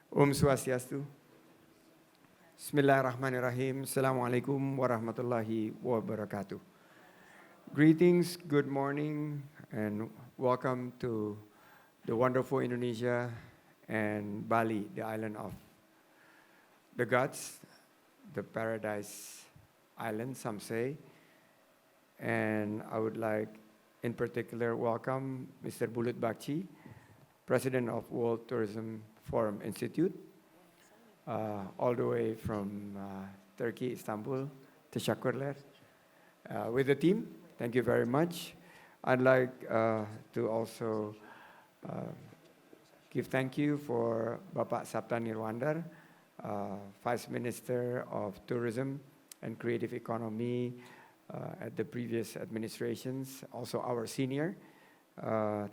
Om Swastiastu. Bismillahirrahmanirrahim. Assalamualaikum warahmatullahi wabarakatuh. Greetings, good morning, and welcome to the wonderful Indonesia and Bali, the island of the gods, the paradise island, some say. And I would like, in particular, welcome Mr. Bulut Bakci, President of World Tourism Forum Institute, all the way from Turkey, Istanbul, Teşekkürler, with the team. Thank you very much. I'd like to also give thank you for Bapak Sapta Nirwandar, Vice Minister of Tourism and Creative Economy at the previous administrations, also our senior.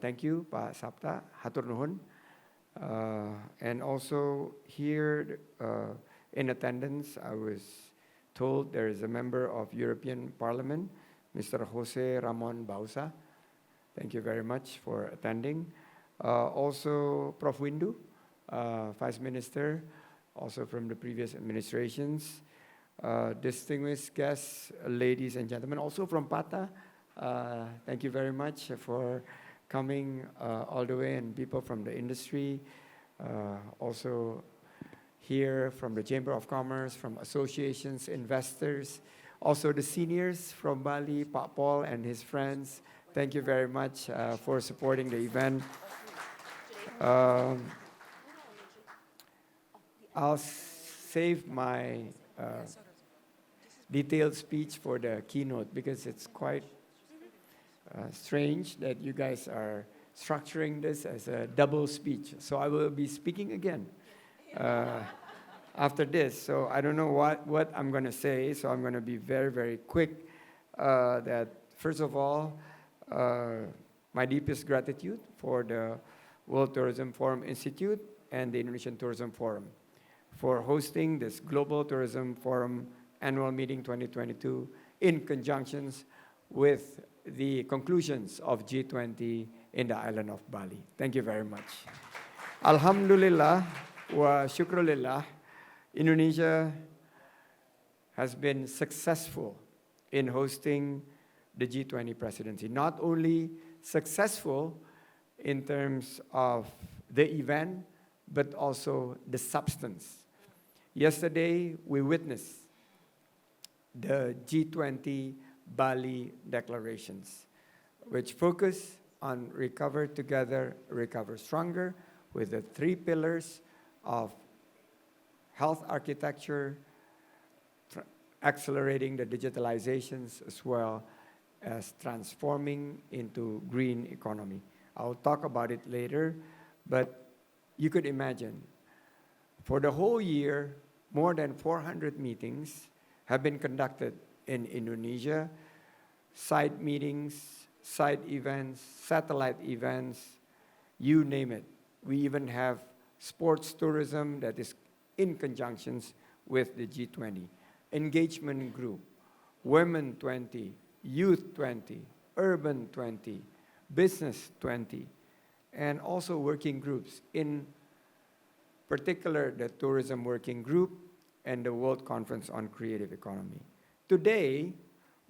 Thank you, Pak Sapta, Hatur Nuhun. And also here in attendance, I was told there is a member of European Parliament, Mr. Jose Ramon Bausa. Thank you very much for attending. Also, Prof. Windu, Vice Minister, also from the previous administrations. Distinguished guests, ladies and gentlemen, also from PATA. Thank you very much for coming all the way, and people from the industry, also here from the Chamber of Commerce, from associations, investors, also the seniors from Bali, Pak Paul and his friends. Thank you very much for supporting the event. I'll save my detailed speech for the keynote because it's quite strange that you guys are structuring this as a double speech. So I will be speaking again after this. So I don't know what I'm going to say, so I'm going to be very, very quick. That first of all, my deepest gratitude for the World Tourism Forum Institute and the Indonesian Tourism Forum for hosting this Global Tourism Forum Annual Meeting 2022 in conjunction with the conclusions of G20 in the island of Bali. Thank you very much. Alhamdulillah wa syukrulillah, Indonesia has been successful in hosting the G20 presidency. Not only successful in terms of the event, but also the substance. Yesterday, we witnessed the G20 Bali declarations, which focus on recover together, recover stronger, with the three pillars of health architecture, accelerating the digitalizations, as well as transforming into green economy. I'll talk about it later, but you could imagine, for the whole year, more than 400 meetings have been conducted in Indonesia, side meetings, side events, satellite events, you name it. We even have sports tourism that is in conjunction with the G20. Engagement group, Women 20, Youth 20, Urban 20, Business 20, and also working groups, in particular the Tourism Working Group and the World Conference on Creative Economy. Today,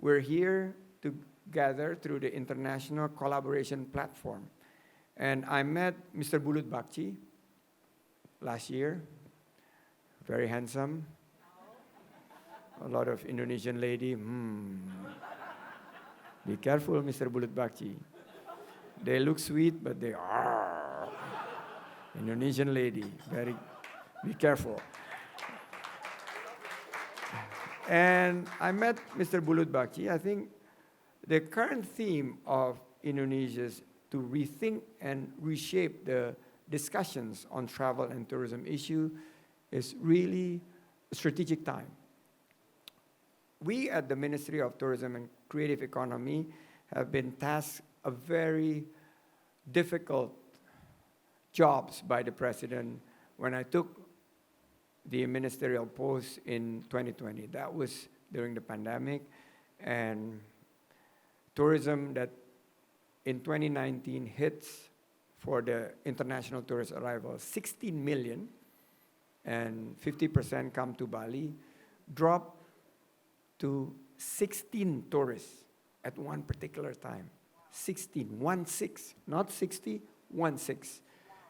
we're here together through the International Collaboration Platform. And I met Mr. Bulut Bakci last year, very handsome, a lot of Indonesian lady, Be careful, Mr. Bulut Bakci. They look sweet, but they are Indonesian lady, be careful. And I met Mr. Bulut Bakci. I think the current theme of Indonesia is to rethink and reshape the discussions on travel and tourism issue is really a strategic time. We at the Ministry of Tourism and Creative Economy have been tasked a very difficult jobs by the President when I took the ministerial post in 2020. That was during the pandemic, and tourism that in 2019 hits for the international tourist arrival 16 million, and 50% come to Bali, dropped to 16 tourists at one particular time. 16, 1-6, not 60, 1-6.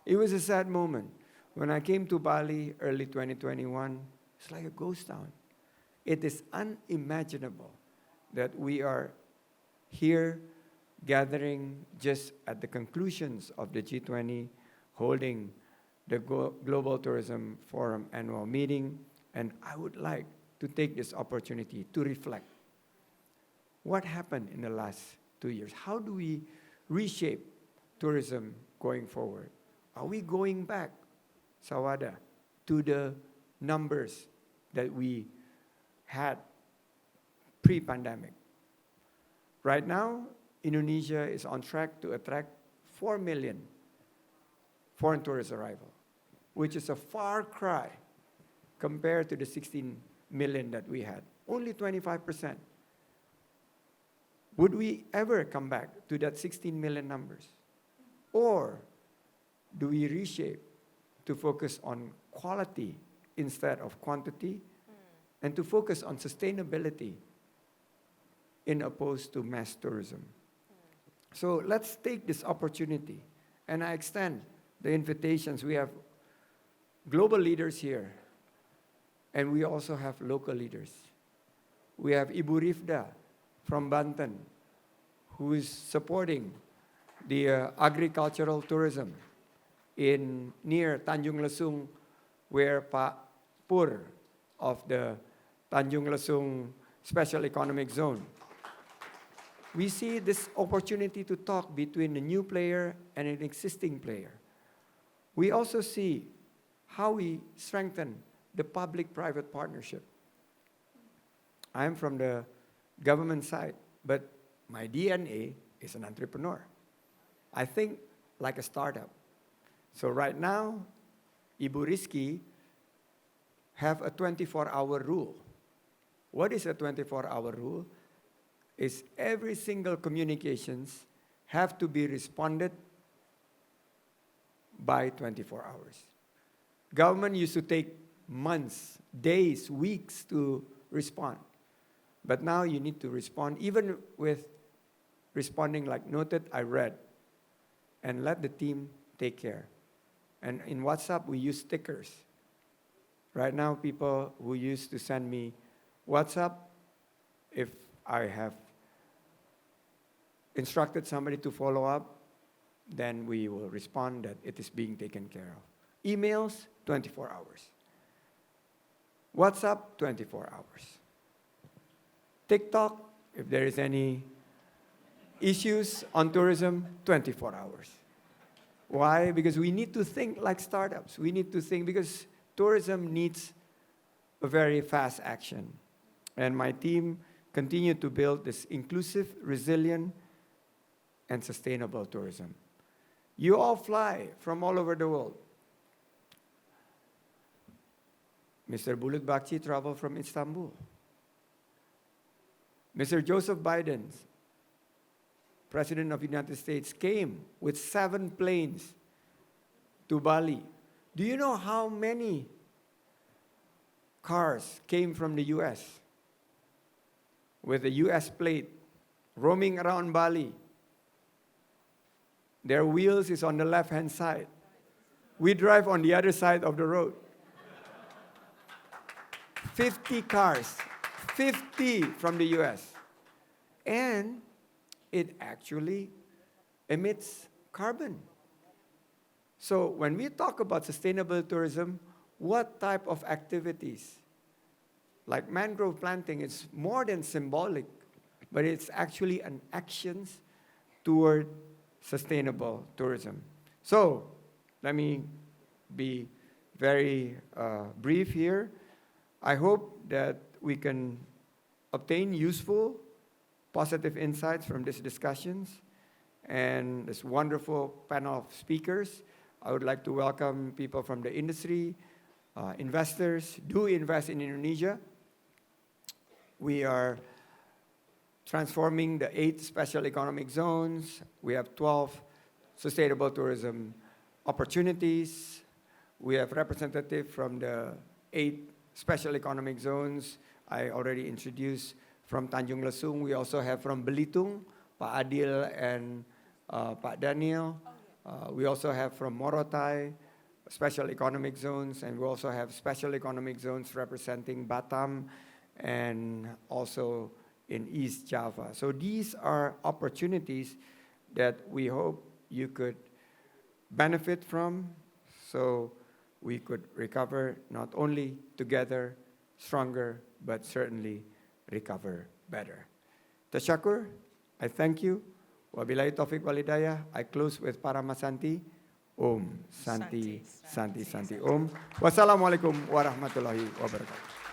It was a sad moment. When I came to Bali early 2021, it's like a ghost town. It is unimaginable that we are here gathering just at the conclusions of the G20, holding the Global Tourism Forum annual meeting, and I would like to take this opportunity to reflect. What happened in the last 2 years? How do we reshape tourism going forward? Are we going back, Sawada, to the numbers that we had pre-pandemic? Right now, Indonesia is on track to attract 4 million foreign tourist arrival, which is a far cry compared to the 16 million that we had. Only 25%. Would we ever come back to that 16 million numbers? Or do we reshape to focus on quality instead of quantity, and to focus on sustainability in opposed to mass tourism? So let's take this opportunity, and I extend the invitations. We have global leaders here, and we also have local leaders. We have Ibu Rifda from Banten, who is supporting the agricultural tourism in near Tanjung Lesung, where Pak Pur of the Tanjung Lesung Special Economic Zone. We see this opportunity to talk between a new player and an existing player. We also see how we strengthen the public-private partnership. I'm from the government side, but my DNA is an entrepreneur. I think like a startup. So right now, Ibu Rizky have a 24-hour rule. What is a 24-hour rule? Is every single communications have to be responded by 24 hours. Government used to take months, days, weeks to respond. But now you need to respond, even with responding like noted, I read, and let the team take care. And in WhatsApp, we use stickers. Right now, people who used to send me WhatsApp, if I have instructed somebody to follow up, then we will respond that it is being taken care of. Emails, 24 hours. WhatsApp, 24 hours. TikTok, if there is any issues on tourism, 24 hours. Why? Because we need to think like startups. We need to think because tourism needs a very fast action. And my team continue to build this inclusive, resilient, and sustainable tourism. You all fly from all over the world. Mr. Bulut Bakci traveled from Istanbul. Mr. Joseph Biden, President of the United States, came with 7 planes to Bali. Do you know how many cars came from the US with a US plate roaming around Bali? Their wheels is on the left-hand side. We drive on the other side of the road. 50 cars, 50 from the US. And it actually emits carbon. So when we talk about sustainable tourism, what type of activities? Like mangrove planting, it's more than symbolic, but it's actually an actions toward sustainable tourism. So let me be very brief here. I hope that we can obtain useful, positive insights from these discussions and this wonderful panel of speakers. I would like to welcome people from the industry, investors. Do invest in Indonesia. We are transforming the 8 special economic zones. We have 12 sustainable tourism opportunities. We have representatives from the 8 special economic zones I already introduced. From Tanjung Lesung, we also have from Belitung, Pak Adil and Pak Daniel. We also have from Morotai, special economic zones, and we also have special economic zones representing Batam and also in East Java. So these are opportunities that we hope you could benefit from, so we could recover not only together, stronger, but certainly recover better. Tasyakur, I thank you. Wabillahi taufiq walhidayah. I close with Paramasanti. Om Santi, Santi, Santi, Om. Wassalamualaikum warahmatullahi wabarakatuh.